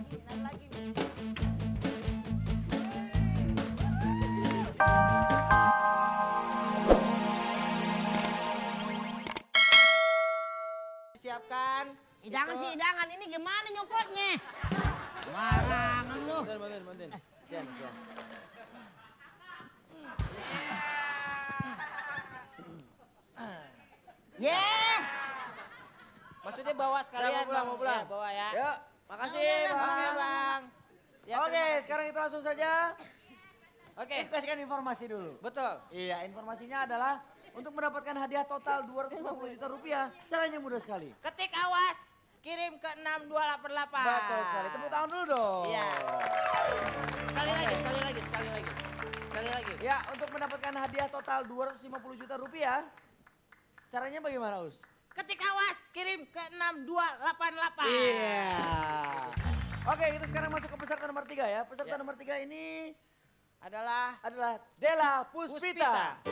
lagi. Siapkan. Idangan sih idangan, ini gimana nyopotnya? Barangan lu. Bantuin. Sian. Yeah. Maksudnya bawa sekalian. Mau pulang. Ya, bawa ya. Yuk, makasih Oke, Bang. Oke, Bang. Ya, Oke, terima kasih. sekarang kita langsung saja. Oke, Kita kasihkan informasi dulu. betul. Iya, informasinya adalah untuk mendapatkan hadiah total 250 juta rupiah. Caranya mudah sekali. Ketik awas, kirim ke 6288. Betul sekali. Tepuk tangan dulu dong. Iya. Sekali lagi. Ya, untuk mendapatkan hadiah total 250 juta rupiah. Caranya bagaimana, Us? Ketik awas, kirim ke 6288. Iya. Oke, kita sekarang masuk ke peserta nomor 3 ya. Peserta Ya. nomor 3 ini Adalah adalah Della Puspita.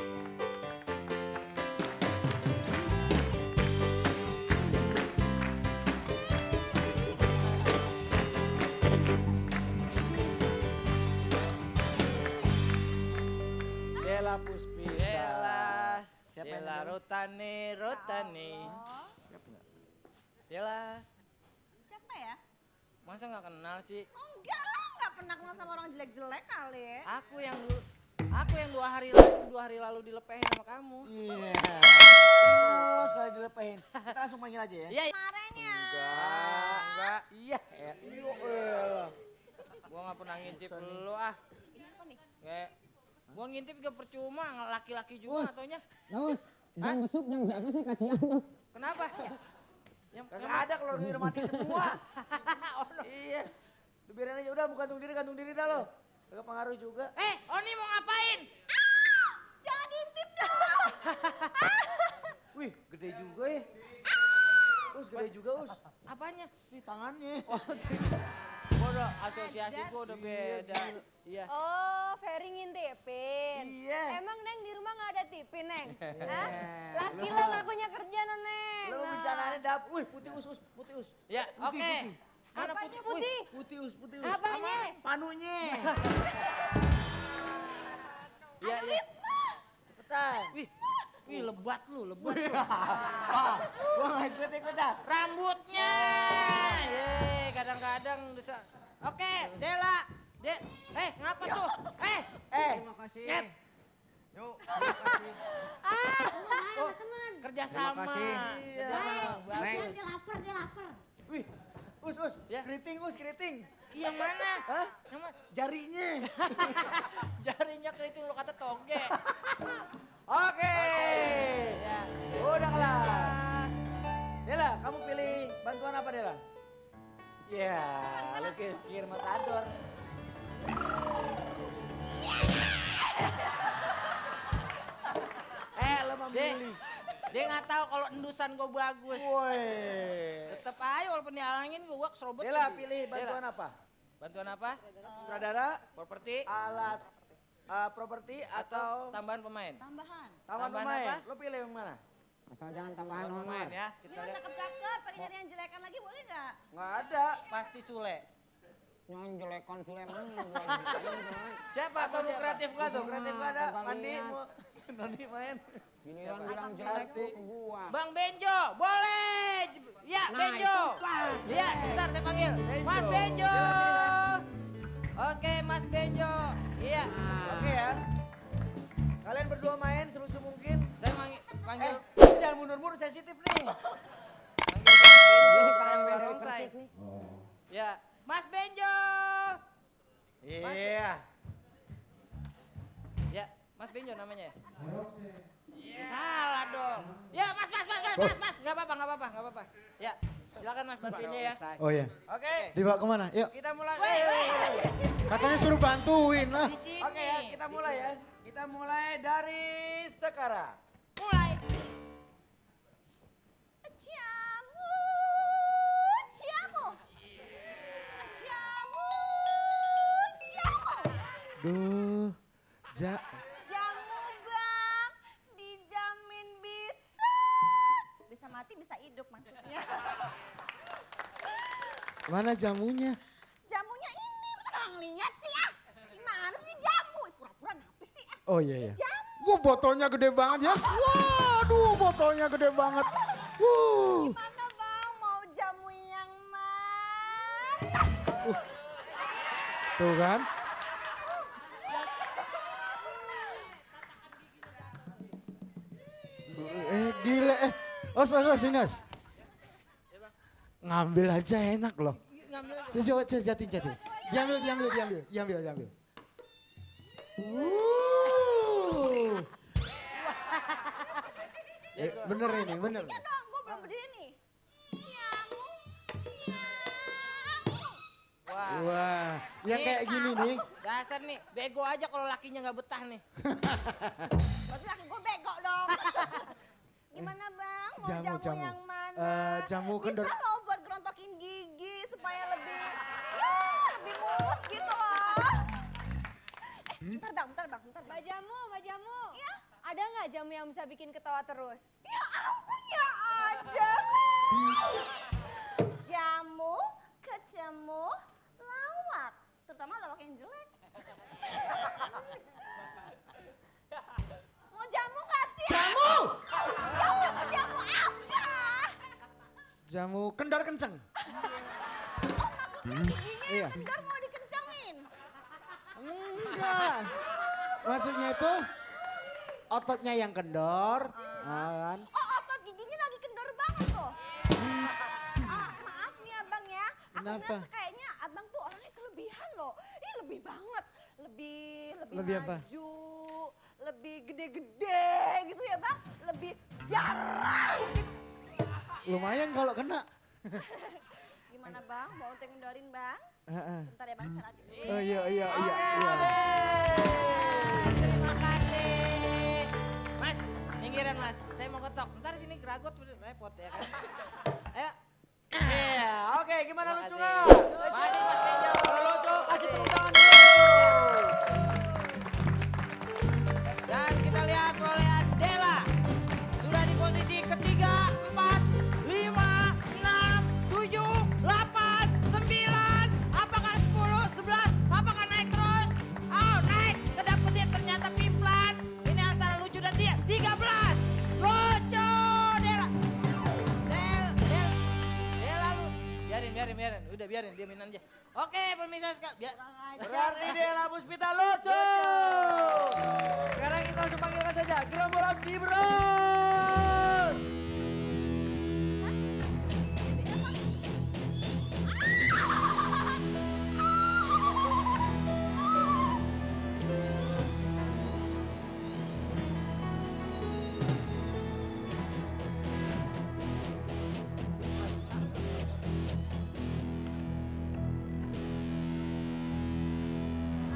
Della Puspita. Della. Siapa yang Della namanya? Rotani. Oh, Siapa enggak? Della, siapa ya? masa nggak kenal sih? Oh, enggak lah, nggak pernah kenal sama orang jelek-jelek kali ya. Aku yang 2 hari lalu dilepehin sama kamu. Iya. Sekali dilepehin. Kita langsung panggil aja ya. Iya. Kemarin ya. Enggak. Iya. Ya. Iya. elah. Gua nggak pernah ngintip lu ah. Ini apa nih? Kayak gua ngintip juga percuma, laki-laki juga atonya. Daus, jangan besuk, jangan berapa sih, kasihan tuh. Kenapa? Yang Kagak ada kalau udah mati semua. Oh, no. Iya. Lu biarin aja udah, mau gantung diri dah lo. Kagak pengaruh juga. Oni mau ngapain? Jangan diintip dong. Wih, gede juga ya. Us, gede juga Us. Apanya? Nih tangannya. Gua udah asosiasi gua udah beda. Iya. Oh, Ferry ngintipin. Iya. Emang Neng di rumah nggak ada TV, Neng? Iya. Hah? Laki lo ngakunya kerja, Neng. Lu bicaraannya dap. Wih, putih Us, putih Us. Ya, Putih, oke. putih. Mana Apanya putih? putih? Putih Us, putih Us. Apanya? Panunya. Iya, iya. Cepetan. Wih, lebat lu. Ah, gua nggak ikut ah. Rambutnya. Ye, kadang-kadang bisa. Oke, Dela. Ngapa tuh? Terima kasih. Nyet. Yuk, terima kasih. Oh, kerjasama. kasih. Kerjasama. Bagus. Dia lapar. Wih, Us, Ya. keriting. Yang mana? Hah? Yang mana? Jarinya. Jarinya keriting lu kata toge. Oke. Ya. Udah kelar. Dela, kamu pilih bantuan apa Dela? Ya, lu kira matador. Lo memilih. Dia nggak tahu kalau endusan gue bagus. Woi. Tetep aja walaupun dihalangin gue keserobot. Dela lagi. pilih bantuan Dela. apa? Bantuan apa? Sutradara, Properti alat properti atau atau tambahan pemain? Tambahan. taman tambahan pemain. apa? Lo pilih yang mana? Asal jangan tambahan Tambahan Omar. pemain ya. Ini Kita yang lihat. cakep-cakep, pengen nyari yang jelekan lagi boleh nggak? Nggak ada. Pasti Sule. Jangan jelekan Sulaiman. Siapa? Atau lu Siapa? kreatif nggak tuh? Kreatif nggak ada? Kagak Mandi lihat. mau Noni main. Giliran Siapa? bilang jelek tuh ke gua. Bang Benjo, boleh. Ya, Nah, Benjo. itu pas. Iya, sebentar saya panggil. Benjo. Mas Benjo. Sila, sila. Oke, Mas Benjo. Iya. Oke ya. Kalian berdua main selucu mungkin. Saya panggil Jangan mundur-mundur sensitif nih. panggil Bang Benjo Ini ke kalau yang beda barongsai. persik nih. Ya, Mas Benjo. Iya. Ya, Mas Benjo namanya ya? Salah dong. Ya, Mas. Nggak apa-apa. Ya, silakan Mas bantuin dia ya. Oh iya, Oke. dibawa kemana? Yuk, Kita mulai. katanya suruh bantuin lah. Di sini. Oke ya, kita mulai ya. Kita mulai dari sekarang. Mulai. Ciamu. Duh, Jamu bang, dijamin bisa mati bisa hidup maksudnya. mana jamunya? lihat sih ah. Gimana sih ini jamu? Pura-pura napis sih ah. Oh iya iya. Jamu. Wah botolnya gede banget ya. Waduh botolnya gede banget. Gimana bang? Mau jamu yang mana? Tuh kan. Gile Oh sini Os. Ngambil aja enak loh. Ngambil. Coba jatin. Diambil. Bener ini, bener. Ya dong, gue belum berdiri nih. Jamu. Wah. Wah, yang kayak gini nih. Dasar nih, bego aja kalau lakinya nggak betah nih. Berarti laki gue bego dong. Gimana bang? Mau jamu, Jamu. yang mana? Jamu kendor. Bisa loh buat gerontokin gigi supaya lebih, lebih mulus gitu loh. Bentar bang. Mbak Jamu. Iya. Ada nggak jamu yang bisa bikin ketawa terus? Ya ampun ya ada. Jamu ketemu lawak. Terutama lawak yang jelek. Mau jamu gak sih? Jamu! Ya udah mau jamu apa? Jamu kendor kenceng. Oh maksudnya giginya Iya. yang kendor mau dikencengin? Enggak. Maksudnya itu ototnya yang kendor. Kan? Oh otot giginya lagi kendor banget tuh. Maaf nih abang ya. Aku Kenapa? ngerasa kayaknya abang tuh orangnya kelebihan loh. Ih lebih banget. Lebih Lebih apa? maju. Lebih gede-gede gitu ya bang. Lebih jarang gitu. Lumayan kalau kena. Gimana bang? Mau untuk ngendorin bang? Heeh. Sebentar ya bang, saya racik dulu. Oh iya. Terima kasih. Mas, pinggiran mas. Saya mau ketok. Ntar sini geragot repot ya kan. Ayo. Iya, oke gimana Terima lucu kasih. nggak? Masih Mas Benjo. Kalau lucu kasih tepuk tangan dulu. Dan kita lihat perolehan Dela. Sudah di posisi ketiga, 4, 5, 6, 7, 8, 9. Apakah 10, 11, apakah naik terus? Oh naik, kedap-kedip ternyata pimplan. Ini antara lucu dan dia, 13. Lucu Dela. Dela lu. Biarin. Udah biarin, diamin aja. Oke, pemirsa sekalian. Berarti Dela Puspita lucu. Sekarang kita langsung panggilkan saja Gerombolan Cibron.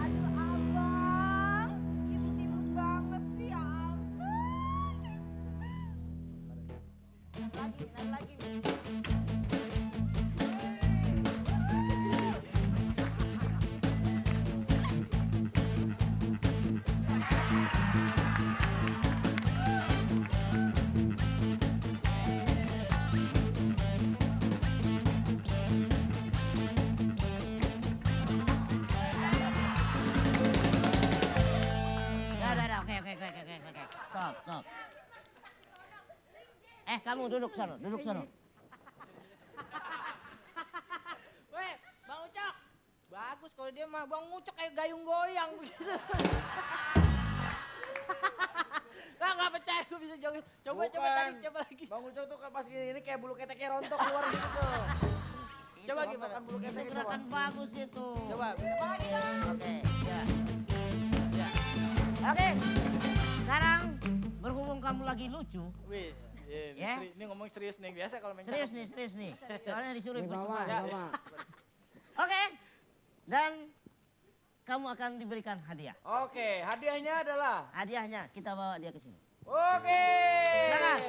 Aduh abang, imut-imut banget sih ya ampun. Ntar lagi nih. Udah, oke. Stop. Kamu duduk sono. Weh, Bang Ucok. Bagus kalau dia mah Bang Ucok kayak gayung goyang begitu. Nah, nggak percaya gue bisa joget. Coba tarik, coba lagi. Bang Ucok tuh pas gini kayak bulu keteknya rontok keluar gitu tuh. Coba gimana? Rontokan bulu Itu ketek itu, gerakan Bang. bagus itu. Coba. Apa lagi dong? Oke, ya. Oke, sekarang berhubung kamu lagi lucu, Wis. Ya? Ini ngomong serius nih. Biasa kalau main serius nih. Soalnya disuruh Di bawah, percuma. Oke, dan kamu akan diberikan hadiah. Oke, hadiahnya adalah. Hadiahnya kita bawa dia ke sini. Oke. Silakan.